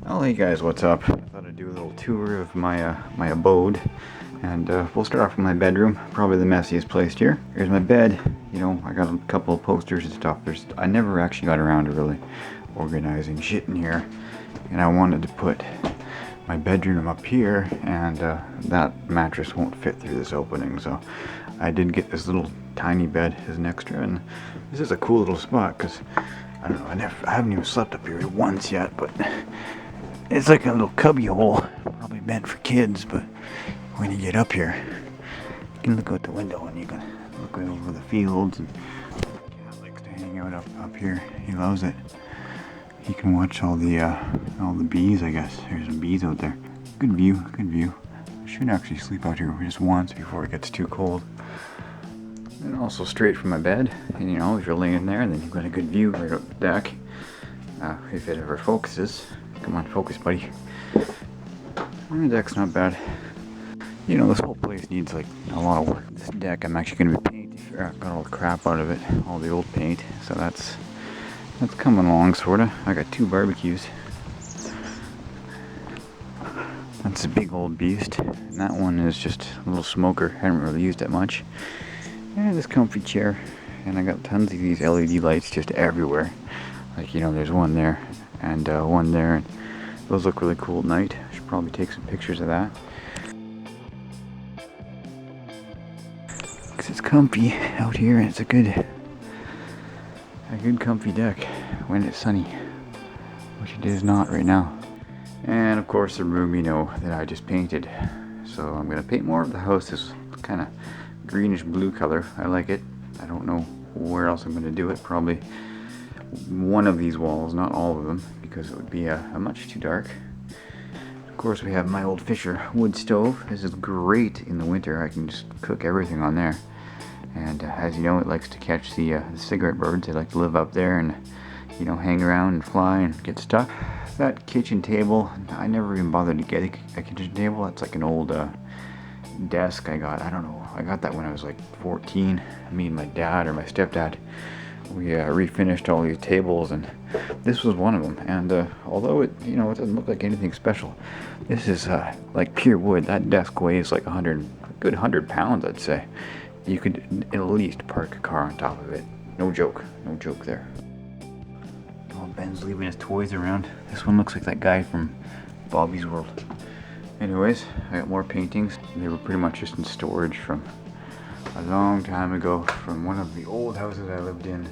Oh, hey guys, what's up? I thought I'd do a little tour of my abode, and we'll start off with my bedroom, probably the messiest place here. Here's my bed. You know, I got a couple of posters and stuff. I never actually got around to really organizing shit in here, and I wanted to put my bedroom up here, and that mattress won't fit through this opening, so I did get this little tiny bed as an extra, and this is a cool little spot because I don't know, I haven't even slept up here once yet, but it's like a little cubby hole, probably meant for kids, but when you get up here, you can look out the window and you can look out over the fields, and cat likes to hang out up here. He loves it. He can watch all the bees, I guess. There's some bees out there. Good view, good view. I should actually sleep out here just once before it gets too cold. And also straight from my bed, and you know, if you're laying there, then you've got a good view right up the deck. If it ever focuses. Come on, focus, buddy. The deck's not bad. You know, this whole place needs like a lot of work. This deck, I'm actually going to be painting. I got all the crap out of it, all the old paint. So that's coming along, sorta. I got 2 barbecues. That's a big old beast. And that one is just a little smoker. I haven't really used it much. And this comfy chair. And I got tons of these LED lights just everywhere. Like, you know, there's one there and one there. Those look really cool at night. I should probably take some pictures of that. Because it's comfy out here, and it's a good comfy deck when it's sunny, which it is not right now. And of course the room, you know, that I just painted. So I'm going to paint more of the house this kind of greenish blue color. I like it. I don't know where else I'm going to do it. Probably one of these walls, not all of them, because it would be much too dark. Of course, we have my old Fisher wood stove. This is great in the winter. I can just cook everything on there. And as you know, it likes to catch the cigarette birds. They like to live up there and, you know, hang around and fly and get stuck. That kitchen table, I never even bothered to get a kitchen table. That's like an old desk I got. I don't know. I got that when I was like 14. Me and my dad, or my stepdad, we refinished all these tables, and this was one of them. And although it, you know, it doesn't look like anything special, this is like pure wood. That desk weighs like a good 100 pounds, I'd say. You could at least park a car on top of it. No joke there. Oh, Ben's leaving his toys around. This one looks like that guy from Bobby's World. Anyways, I got more paintings. They were pretty much just in storage from a long time ago, from one of the old houses I lived in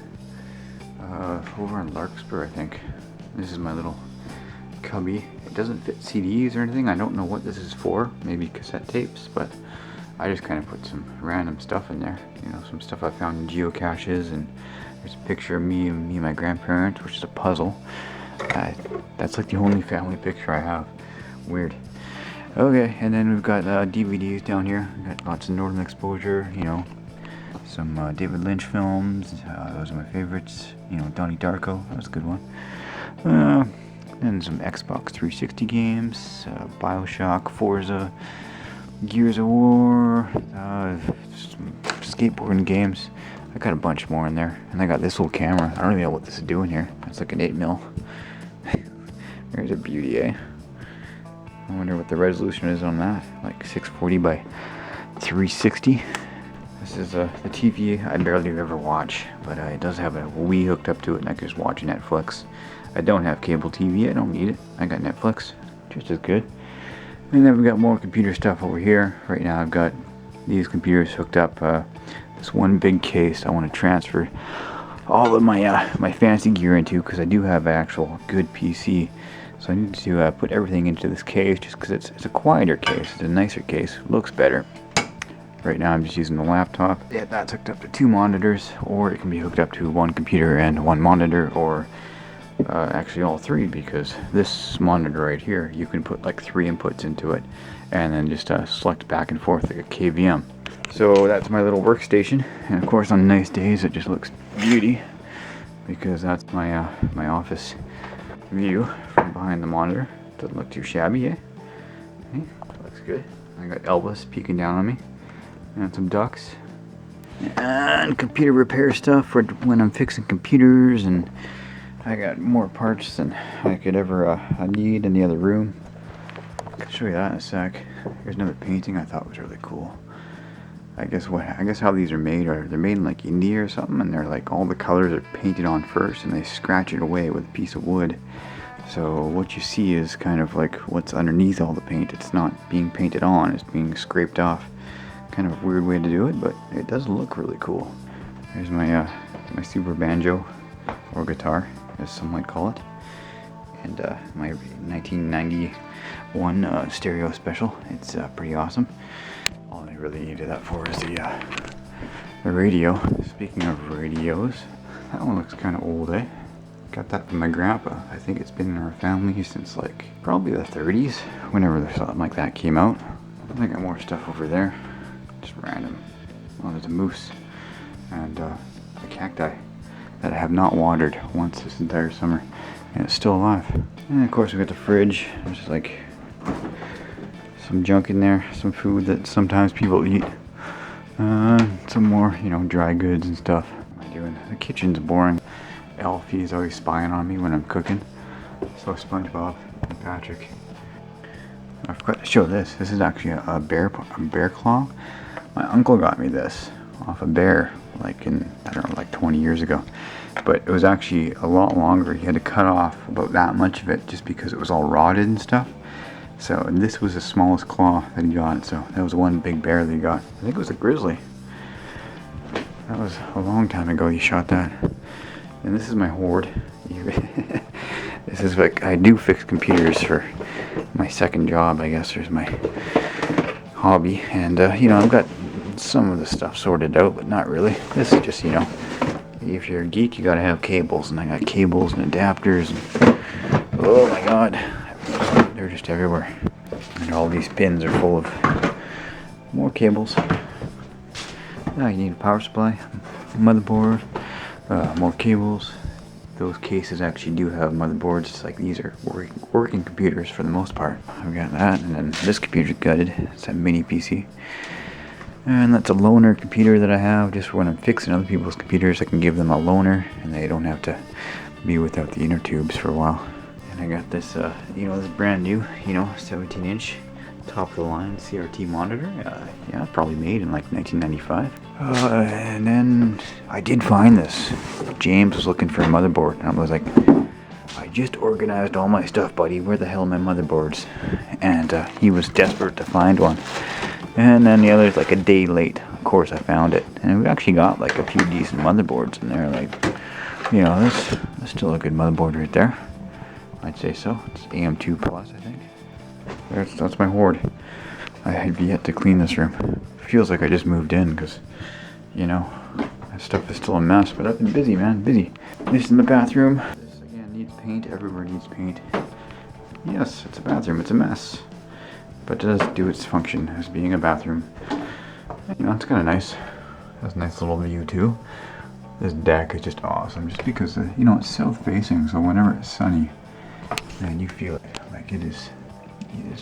over in Larkspur, I think. This is my little cubby. It doesn't fit CDs or anything. I don't know what this is for. Maybe cassette tapes, but I just kind of put some random stuff in there. You know, some stuff I found in geocaches, and there's a picture of me and my grandparents, which is a puzzle. That's like the only family picture I have. Weird. Okay, and then we've got DVDs down here. We've got lots of Northern Exposure, you know, some David Lynch films. Those are my favorites. You know, Donnie Darko, that was a good one. And some Xbox 360 games, Bioshock, Forza, Gears of War, some skateboarding games. I got a bunch more in there. And I got this little camera. I don't really know what this is doing here. It's like an 8mm. There's a beauty, eh? I wonder what the resolution is on that. Like 640 by 360. This is the TV I barely ever watch, but it does have a Wii hooked up to it, and I can just watch Netflix. I don't have cable TV. I don't need it. I got Netflix, just as good. And then we've got more computer stuff over here. Right now I've got these computers hooked up. This one big case I want to transfer all of my fancy gear into, because I do have an actual good PC. So I need to put everything into this case, just because it's a quieter case. It's a nicer case. Looks better. Right now I'm just using the laptop. Yeah, that's hooked up to 2 monitors, or it can be hooked up to 1 computer and 1 monitor, or actually all 3, because this monitor right here, you can put like 3 inputs into it, and then just select back and forth like a KVM. So that's my little workstation, and of course on nice days it just looks beauty, because that's my my office view from behind the monitor. Doesn't look too shabby, eh? Okay, looks good. I got Elvis peeking down on me, and some ducks, and computer repair stuff for when I'm fixing computers, and I got more parts than I could ever need in the other room. I'll show you that in a sec. Here's another painting I thought was really cool. I guess how these are made they're made in like India or something, and they're like all the colors are painted on first and they scratch it away with a piece of wood. So what you see is kind of like what's underneath all the paint. It's not being painted on, it's being scraped off. Kind of a weird way to do it, but it does look really cool. Here's my my super banjo, or guitar as some might call it, and my 1991 stereo special. It's pretty awesome. All I really needed that for is the radio. Speaking of radios, that one looks kind of old, eh? Got that from my grandpa. I think it's been in our family since like probably the 30s, whenever something like that came out. I got more stuff over there, just random. Oh, there's a moose and a cacti that I have not watered once this entire summer, and it's still alive. And of course we got the fridge. There's just like some junk in there, some food that sometimes people eat, some more, you know, dry goods and stuff. What am I doing? The kitchen's boring. Alfie's always spying on me when I'm cooking. So SpongeBob and Patrick. I forgot to show this. This is actually a bear claw. My uncle got me this off a bear, like in, I don't know, like 20 years ago. But it was actually a lot longer. He had to cut off about that much of it just because it was all rotted and stuff. So, and this was the smallest claw that he got. So that was one big bear that he got. I think it was a grizzly. That was a long time ago he shot that. And this is my hoard. This is like, I do fix computers for my second job, I guess. There's my hobby. And, you know, I've got some of the stuff sorted out, but not really. This is just, you know, if you're a geek, you gotta have cables. And I got cables and adapters. And, oh my god. They're just everywhere. And all these pins are full of more cables. Now you need a power supply, motherboard, more cables. Those cases actually do have motherboards. It's like these are working computers for the most part. I've got that, and then this computer's gutted. It's a mini PC. And that's a loaner computer that I have just for when I'm fixing other people's computers. I can give them a loaner and they don't have to be without the inner tubes for a while. And I got this, you know, this brand new, you know, 17-inch top of the line CRT monitor. Yeah, probably made in like 1995. And then I did find this. James was looking for a motherboard, and I was like, I just organized all my stuff, buddy. Where the hell are my motherboards? And he was desperate to find one. And then the other's like a day late. Of course, I found it, and we actually got like a few decent motherboards in there. Like, you know, that's still a good motherboard right there. I'd say so. It's AM2 Plus, I think. That's my hoard. I have yet to clean this room. Feels like I just moved in because, you know, that stuff is still a mess. But I've been busy, man, busy. This is my bathroom. This again needs paint. Everywhere needs paint. Yes, it's a bathroom. It's a mess, but it does do its function as being a bathroom. You know, it's kind of nice. It has a nice little view too. This deck is just awesome, just because you know, it's south-facing, so whenever it's sunny, man, you feel it. Like it's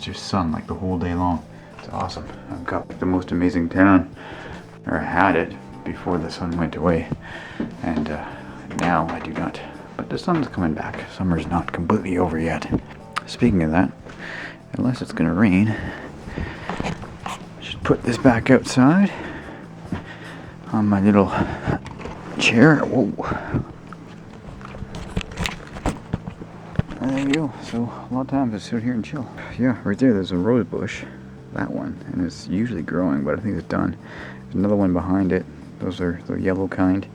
just sun like the whole day long. It's awesome. I've got like the most amazing tan, or I had it before the sun went away, and now I do not. But the sun's coming back. Summer's not completely over yet. Speaking of that, unless it's gonna rain, I should put this back outside on my little chair. Whoa. There you go. So a lot of times I sit here and chill. Yeah, right there, there's a rose bush. That one, and it's usually growing, but I think it's done. There's another one behind it. Those are the yellow kind,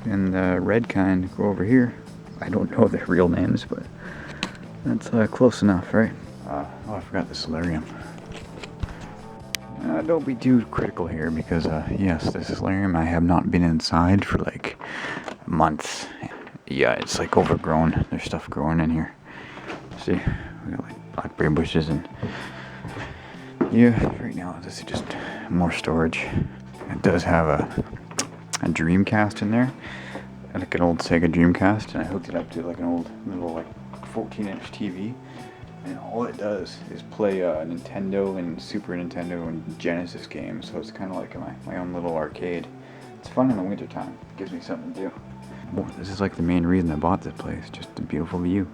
and the red kind go over here. I don't know their real names, but that's close enough, right? Oh, I forgot the solarium. Don't be too critical here, because yes, this solarium, I have not been inside for like months. Yeah, it's like overgrown. There's stuff growing in here. See, we got like blackberry bushes, and yeah, right now this is just more storage. It does have a Dreamcast in there, like an old Sega Dreamcast, and I hooked it up to like an old little like 14-inch TV, and all it does is play Nintendo and Super Nintendo and Genesis games. So it's kind of like my own little arcade. It's fun in the wintertime. It gives me something to do. this is like the main reason I bought this place. Just a beautiful view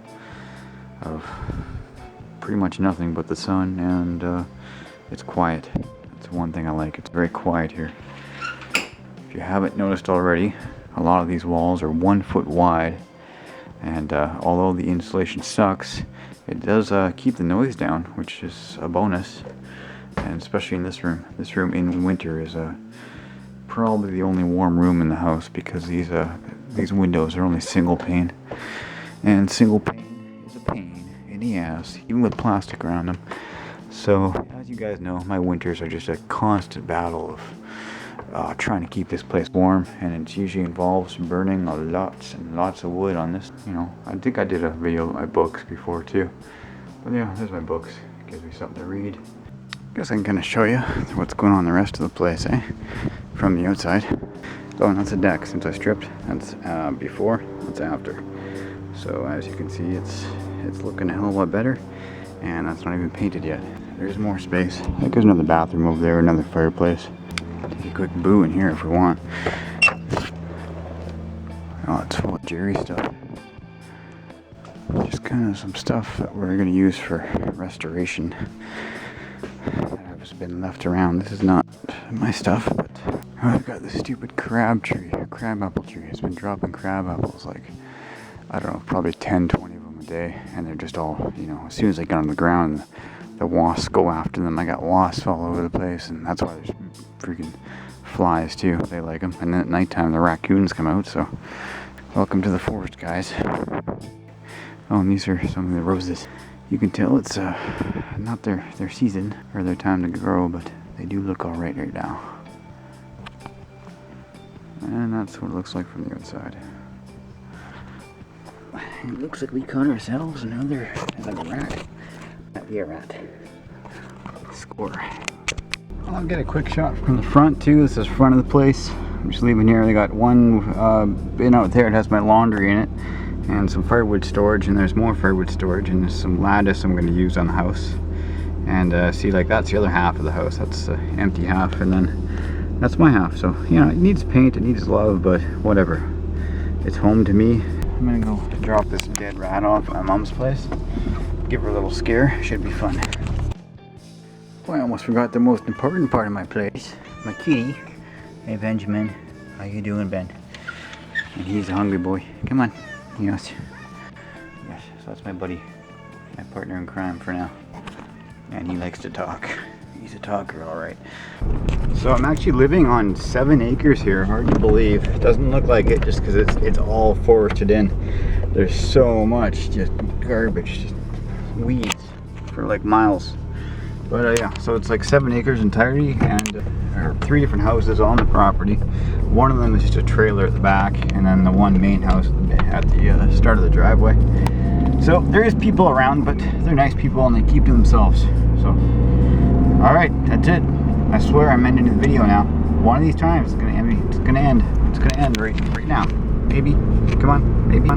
of pretty much nothing but the sun, and it's quiet. That's one thing I like. It's very quiet here. If you haven't noticed already, a lot of these walls are 1 foot wide, and although the insulation sucks, it does keep the noise down, which is a bonus. And especially in this room. This room in winter is probably the only warm room in the house, because these windows are only single pane, and single pane is a pain in the ass, even with plastic around them. So as you guys know, my winters are just a constant battle of trying to keep this place warm, and it usually involves burning lots and lots of wood on this. You know, I think I did a video of my books before too, but yeah, there's my books. It gives me something to read. Guess I can kind of show you what's going on in the rest of the place, from the outside. Oh, and that's a deck since I stripped. That's before, that's after. So as you can see, it's looking a hell of a lot better, and that's not even painted yet. There's more space. I think there's another bathroom over there, another fireplace. Take a quick boo in here if we want. Oh, it's full of Jerry stuff. Just kind of some stuff that we're going to use for restoration that has been left around. This is not my stuff, but I've got this stupid crab apple tree. It's been dropping crab apples, like, I don't know, probably 10, 20 of them a day, and they're just all, you know, as soon as they get on the ground, the wasps go after them. I got wasps all over the place, and that's why there's freaking flies too. They like them. And then at nighttime the raccoons come out, so welcome to the forest, guys. Oh, and these are some of the roses. You can tell it's not their season or their time to grow, but they do look alright right now. And that's what it looks like from the outside. It looks like we caught ourselves another rat. Be a rat. Score. I'll get a quick shot from the front too. This is front of the place. I'm just leaving here. They got one bin out there. It has my laundry in it, and some firewood storage, and there's more firewood storage, and there's some lattice I'm going to use on the house. And see, like, that's the other half of the house. That's the empty half, and then that's my half. So, you know, it needs paint, it needs love, but whatever. It's home to me. I'm gonna go drop this dead rat off at my mom's place. Give her a little scare. Should be fun. Boy, I almost forgot the most important part of my place. My kitty. Hey, Benjamin. How you doing, Ben? And he's a hungry boy. Come on. Yes. Yes. So that's my buddy. My partner in crime for now. And he likes to talk. He's a talker, all right. So I'm actually living on 7 acres here. Hard to believe. It doesn't look like it just because it's all forested in. There's so much just garbage, just weeds for like miles. But yeah, so it's like 7 acres entirely, and there are 3 different houses on the property. One of them is just a trailer at the back, and then the one main house at the start of the driveway. So there is people around, but they're nice people and they keep to themselves. So, all right, that's it. I swear I'm ending the video now. One of these times it's gonna end. It's gonna end right now. Maybe. Come on, maybe.